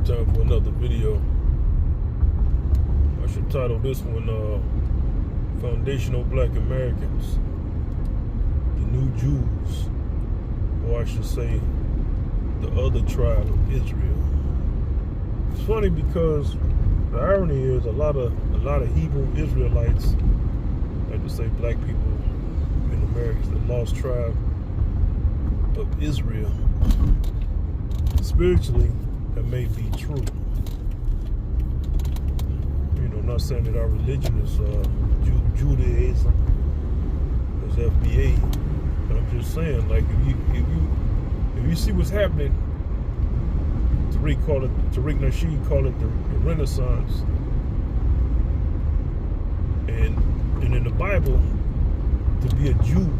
time for another video. I should title this one Foundational Black Americans, the New Jews, or I should say the other tribe of Israel. It's funny because the irony is a lot of Hebrew Israelites, like to say black people in America, the lost tribe of Israel, spiritually that may be true. You know, I'm not saying that our religion is Judaism, is FBA, but I'm just saying, like, if you see what's happening, Tariq Nasheed called it the Renaissance, and in the Bible, to be a Jew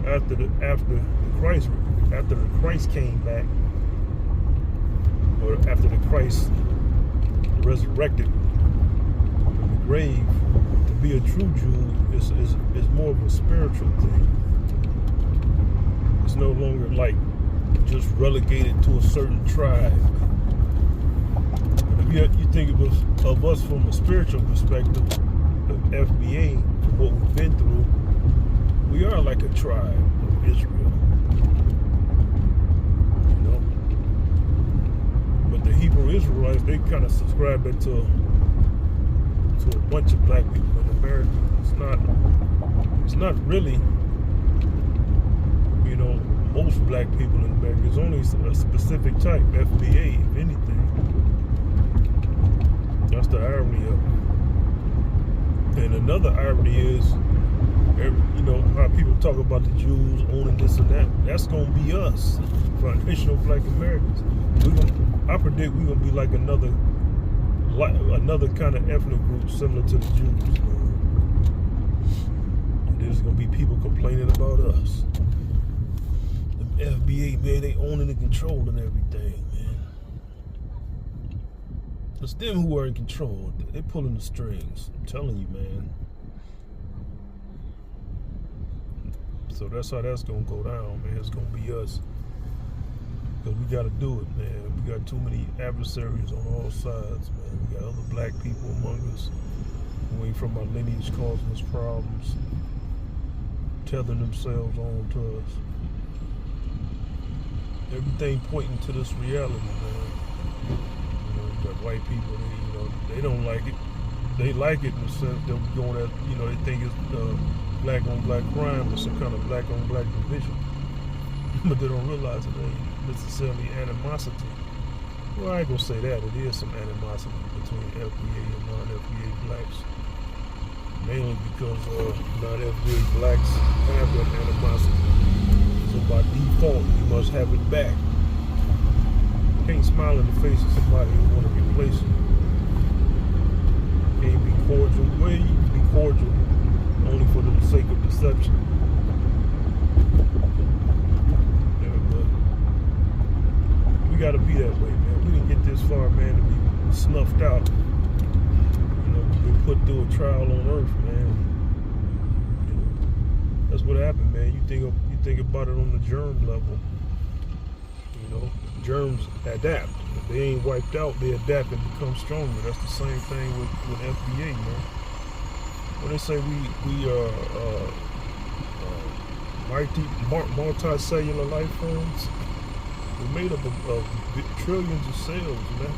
after the Christ came back, or after the Christ resurrected from the grave, to be a true Jew is more of a spiritual thing. It's no longer like just relegated to a certain tribe. But if you think of us from a spiritual perspective, of FBA, from what we've been through, we are like a tribe of Israel. You know? But the Hebrew Israelites, they kind of subscribe it to a bunch of black people in America. It's not really, you know, most black people in America. It's only a specific type, FBA, if anything. That's the irony of it. And another irony is, you know, how people talk about the Jews owning this and that. That's going to be us, foundational black Americans. I predict we're going to be like another kind of ethnic group similar to the Jews. And there's going to be people complaining about us. The FBA, man, they owning and controlling everything, man. It's them who are in control. They're pulling the strings. I'm telling you, man. So that's how that's gonna go down, man. It's gonna be us. Because we gotta do it, man. We got too many adversaries on all sides, man. We got other black people among us who ain't from our lineage causing us problems, tethering themselves on to us. Everything pointing to this reality, man. You know, you got white people, they don't like it. They like it in the sense that we're going at, you know, they think it's black on black crime or some kind of black on black division. But they don't realize it ain't necessarily animosity. Well, I ain't gonna say that. It is some animosity between FBA and non-FBA blacks. Mainly because non-FBA blacks have that animosity. So by default, you must have it back. You can't smile in the face of somebody who want to replace you. You can't be cordial. Well, you can be cordial only for the sake of deception. Yeah, but we gotta be that way, man. We didn't get this far, man, to be snuffed out. You know, we've been put through a trial on earth, man. That's what happened, man. You think about it on the germ level. You know, germs adapt. If they ain't wiped out, they adapt and become stronger. That's the same thing with FBA, man. When they say we are multicellular life forms, we're made up of trillions of cells, man.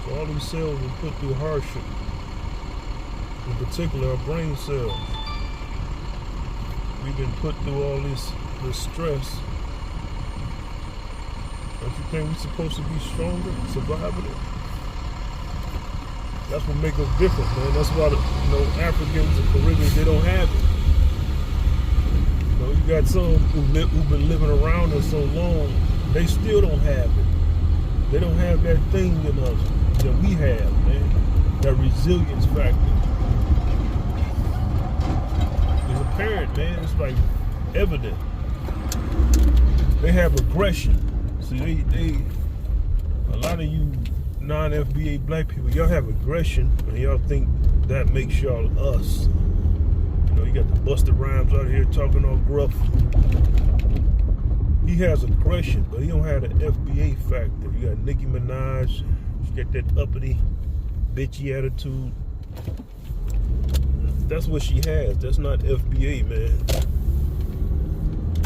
So all these cells were put through hardship. In particular, our brain cells. We've been put through all this stress. Don't you think we're supposed to be stronger, surviving it? That's what makes us different, man. That's why Africans and Caribbeans, they don't have it. You know, you got some who've been living around us so long, they still don't have it. They don't have that thing in us that we have, man. That resilience factor. It's apparent, man. It's like evident. They have aggression. See, a lot of you non-FBA black people, y'all have aggression, and y'all think that makes y'all us. You know, you got the Busta Rhymes out here talking all gruff. he has aggression, but he don't have the FBA factor. You got Nicki Minaj, she got that uppity, bitchy attitude. That's what she has. That's not FBA, man.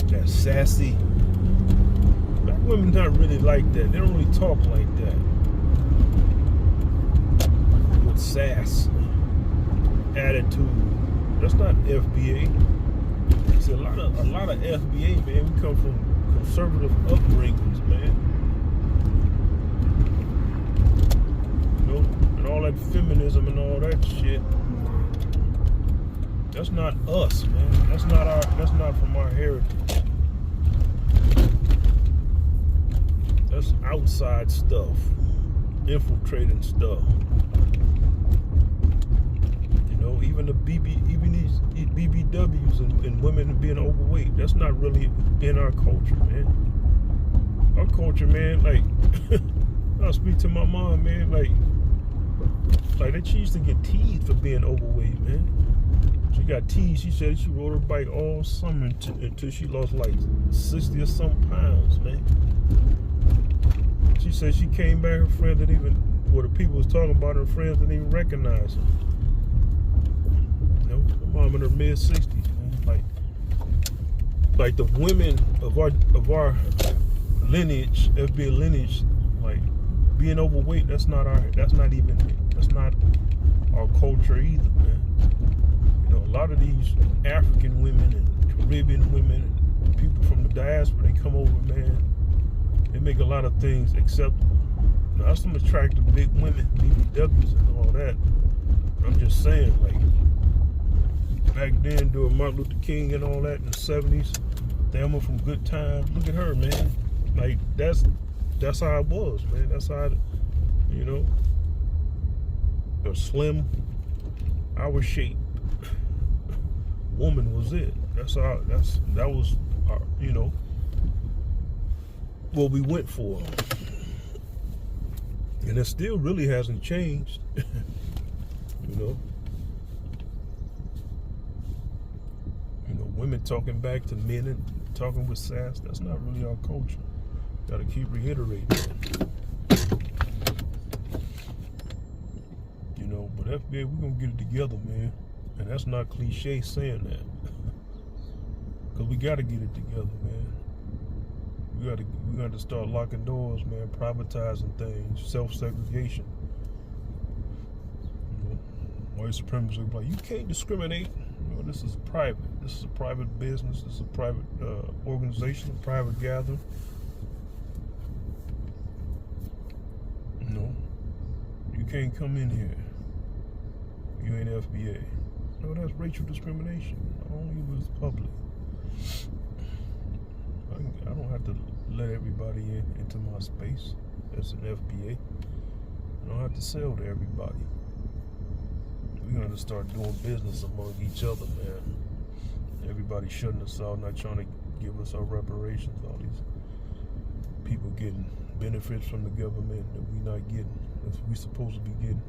That sassy. Black women not really like that. They don't really talk like that. With sass, attitude. That's not FBA. See, a lot of FBA, man, we come from conservative upbringings, man. You know, and all that feminism and all that shit. That's not us, man. That's not from our heritage. That's outside stuff, infiltrating stuff. You know, even these BBWs and women being overweight. That's not really in our culture, man. Our culture, man. Like, I speak to my mom, man. Like she used to get teased for being overweight, man. She got teased. She said she rode her bike all summer until she lost like 60 or some pounds, man. She said she came back, her friends didn't even, the people was talking about her friends didn't even recognize her. You know, my mom in her mid-60s, man. Like the women of our lineage, FBA lineage, like being overweight, that's not our culture either, man. You know, a lot of these African women and Caribbean women and people from the diaspora, they come over, man. They make a lot of things acceptable. Now, there's some attractive big women, BBWs and all that. I'm just saying, like, back then during Martin Luther King and all that in the 70s, Thelma from Good Times, look at her, man. Like, that's how it was, man. That's how it, you know, a slim, our shape woman was it. That was our, you know, what we went for. And it still really hasn't changed. You know, women talking back to men and talking with sass, that's not really our culture. Gotta keep reiterating that. You know, but FBA, we're gonna get it together, man. And that's not cliche saying that. Cause we gotta get it together, man. We gotta start locking doors, man, privatizing things, self-segregation. You know, white supremacists are like, you can't discriminate. You know, this is private. This is a private business. This is a private organization, a private gathering. You know, you can't come in here. You ain't FBA. No, that's racial discrimination. Only with public. I don't have to let everybody into my space. That's an FBA. I don't have to sell to everybody. We're going to start doing business among each other, man. Everybody shutting us out, not trying to give us our reparations. All these people getting benefits from the government that we're not getting. That's what we're supposed to be getting.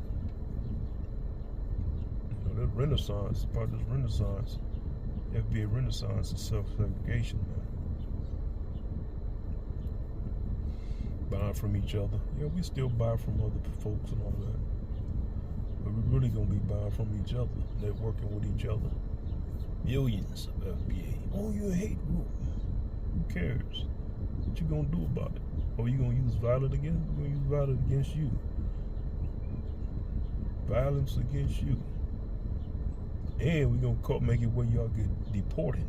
You know, that renaissance, part of this renaissance, FBA renaissance is self-segregation, man. Buying from each other. Yeah, we still buy from other folks and all that. But we're really going to be buying from each other, networking with each other. Millions of FBA. Oh, you're a hate group. Who cares? What you going to do about it? Or you going to use violence against? We're going to use violence against you. Violence against you. And we're going to make it where y'all get deported.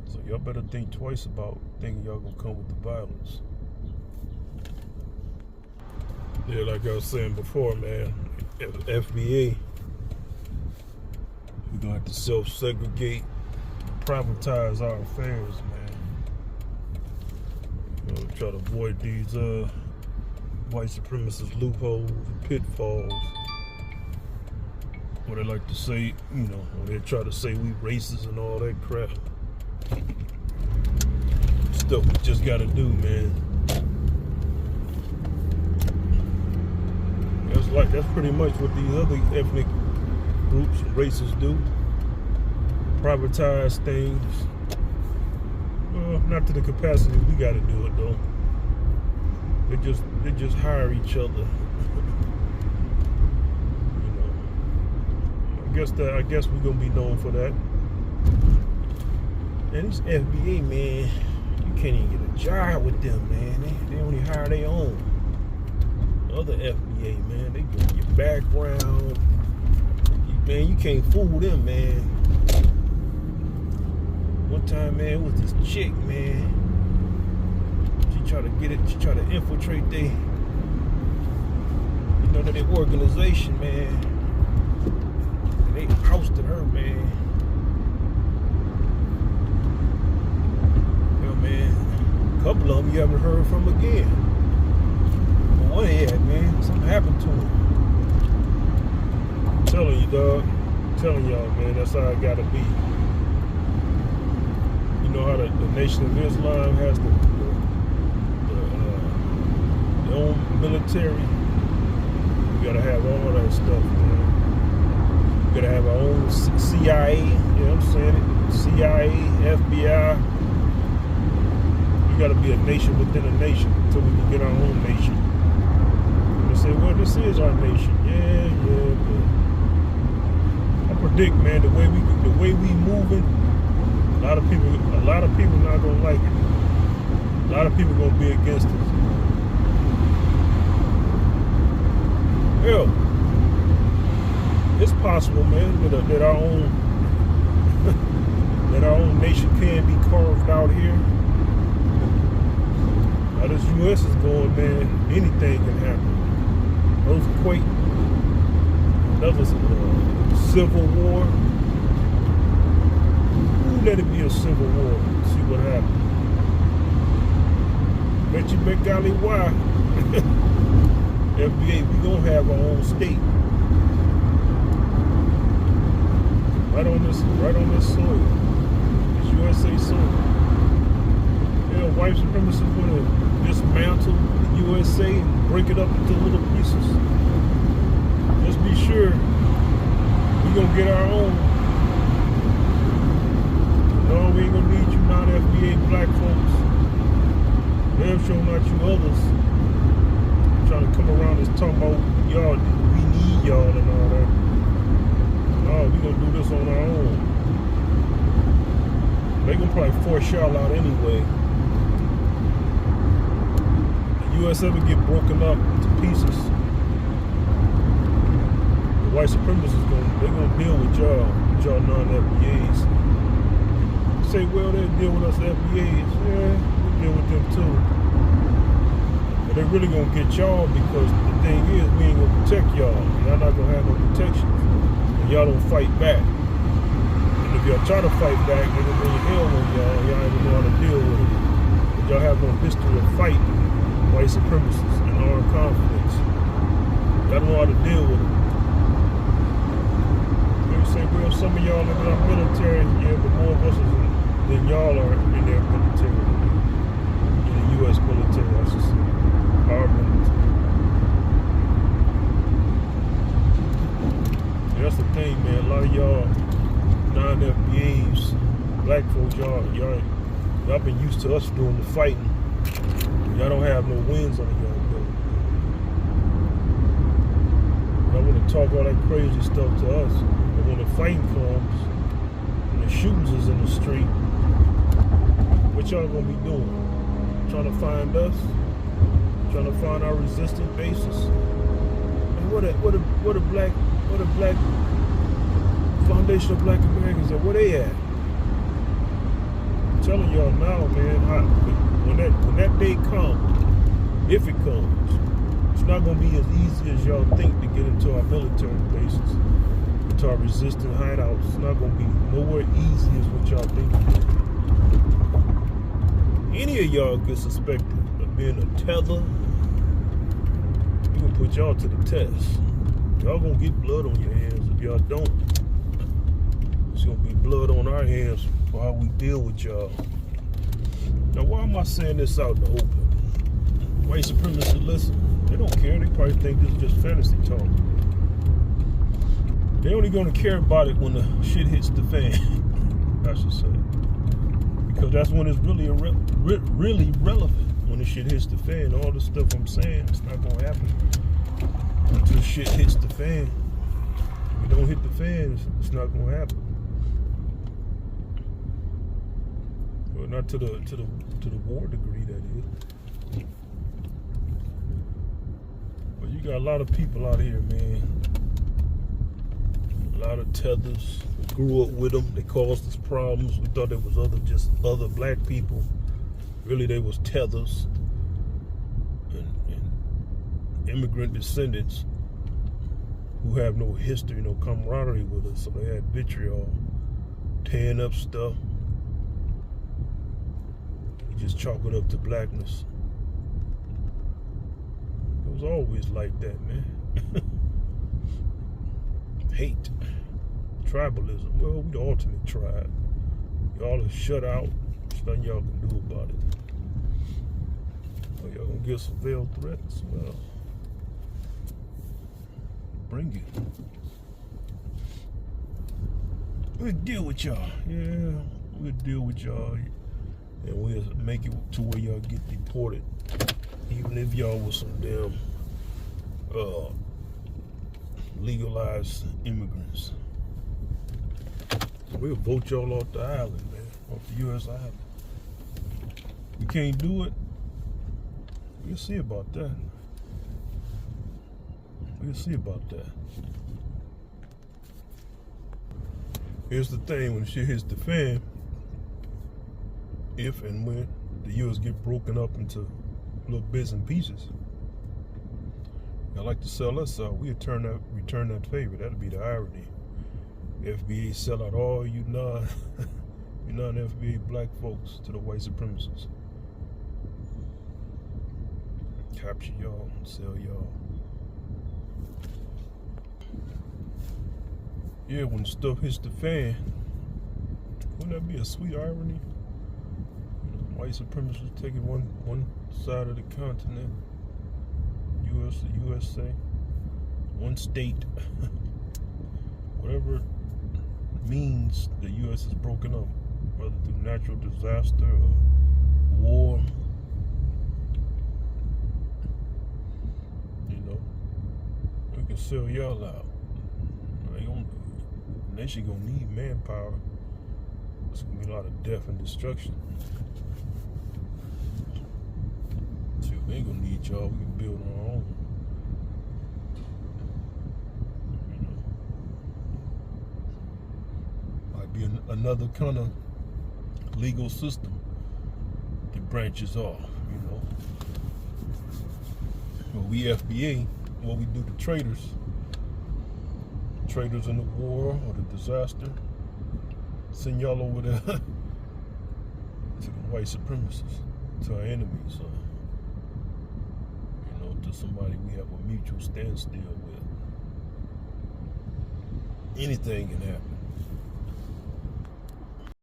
So y'all better think twice about thinking y'all gonna come with the violence. Yeah, like I was saying before, man, FBA, we're gonna have to self-segregate, privatize our affairs, man. You know, try to avoid these white supremacist loopholes and pitfalls. What they like to say, you know, when they try to say we racist and all that crap. Stuff we just gotta do, man. That's pretty much what these other ethnic groups and races do. Privatize things, Not to the capacity we got to do it though. They just hire each other. You know. I guess we're gonna be known for that. And these FBA, man, you can't even get a job with them, man. They only hire their own. Other FBA, man, they get your background. Man, you can't fool them, man. One time, man, it was this chick, man. She tried to infiltrate their organization, man. And they ousted her, man. Yeah, man. A couple of them you haven't heard from again. But one head, man, something happened to him. I'm telling you, dog. I'm telling y'all, man, that's how it gotta be. You know how the Nation of Islam has their own military. We gotta have all that stuff, man. We gotta have our own CIA, you know what I'm saying? CIA, FBI. We gotta be a nation within a nation until we can get our own nation. And they say, well, this is our nation. Yeah. I predict, man, the way we moving, a lot of people not gonna like it. A lot of people gonna be against us. Hell, it's possible, man, that our own nation can be carved out here. How this U.S. is going, man, anything can happen. Earthquake, another civil war. Let it be a civil war. See what happens. Bet you bet golly why. FBA, we gonna have our own state. Right on this soil. This USA soil. Yeah, white supremacists wanna dismantle the USA and break it up into little pieces. Just be sure we gonna get our own. No, we ain't gonna need you non-FBA black folks. They'll show not you others. Trying to come around this talking about y'all, we need y'all and all that. No, we gonna do this on our own. They gonna probably force y'all out anyway. The US ever get broken up into pieces, the white supremacists gonna deal with y'all non-FBAs. Say, well, they'll deal with us FBAs. Yeah, we'll deal with them too. But they're really gonna get y'all because the thing is, we ain't gonna protect y'all. Y'all not gonna have no protection. And y'all don't fight back. And if y'all try to fight back, they're gonna bring hell on y'all. Y'all ain't gonna know how to deal with it. But y'all have no history of fighting white supremacists and armed conflicts. Y'all don't know how to deal with it. They say, well, some of y'all in our military, yeah, but more of us than y'all are in their military. In the U.S. military, I should say. Our military. Yeah, that's the thing, man. A lot of y'all non-FBAs, black folks, y'all been used to us doing the fighting. Y'all don't have no wins under y'all belt. Y'all want to talk all that crazy stuff to us, but when the fighting comes, when the shootings is in the street, what y'all gonna be doing? Trying to find us? Trying to find our resistant bases? And what a black Foundation of Black Americans at? Where they at? I'm telling y'all now, man, when that day comes, if it comes, it's not gonna be as easy as y'all think to get into our military bases, into our resistant hideouts. It's not gonna be nowhere easy as what y'all think. Any of y'all get suspected of being a tether, we gonna put y'all to the test. Y'all gonna get blood on your hands. If y'all don't, it's gonna be blood on our hands for how we deal with y'all. Now, why am I saying this out in the open? White supremacists listen. They don't care. They probably think this is just fantasy talk. They're only gonna care about it when the shit hits the fan, I should say. Because that's when it's really really relevant. When the shit hits the fan, all the stuff I'm saying, it's not gonna happen until shit hits the fan. If it don't hit the fan, it's not gonna happen. Well, not to the war degree, that is. But you got a lot of people out here, man. A lot of tethers. We grew up with them. They caused us problems. We thought there was other black people. Really, they was tethers and immigrant descendants who have no history, no camaraderie with us. So they had vitriol, tearing up stuff. You just chalk it up to blackness. It was always like that, man. Hate, tribalism. Well, we the ultimate tribe. Y'all are shut out. There's nothing y'all can do about it. Well, y'all gonna get some veiled threats? Well, bring it. We'll deal with y'all. Yeah, we'll deal with y'all. And we'll make it to where y'all get deported. Even if y'all was some damn legalized immigrants. We'll vote y'all off the island, man. Off the U.S. island. You can't do it. We'll see about that. We'll see about that. Here's the thing, when shit hits the fan, if and when the U.S. get broken up into little bits and pieces, y'all like to sell us out, we'll return that favor. That'll be the irony. FBA sell out all you non-FBA black folks to the white supremacists. Capture y'all, sell y'all. Yeah, when stuff hits the fan, wouldn't that be a sweet irony? White supremacists taking one side of the continent, USA, one state, whatever means the U.S. is broken up, whether through natural disaster or war. You know, we can sell y'all out. They nation gonna need manpower. There's gonna be a lot of death and destruction. So we ain't gonna need y'all. We can build on our own. Might be another kind of legal system that branches off, you know. Well, we FBA, what we do to traders in the war or the disaster, send y'all over there to the white supremacists, to our enemies, you know, to somebody we have a mutual standstill with. Anything can happen.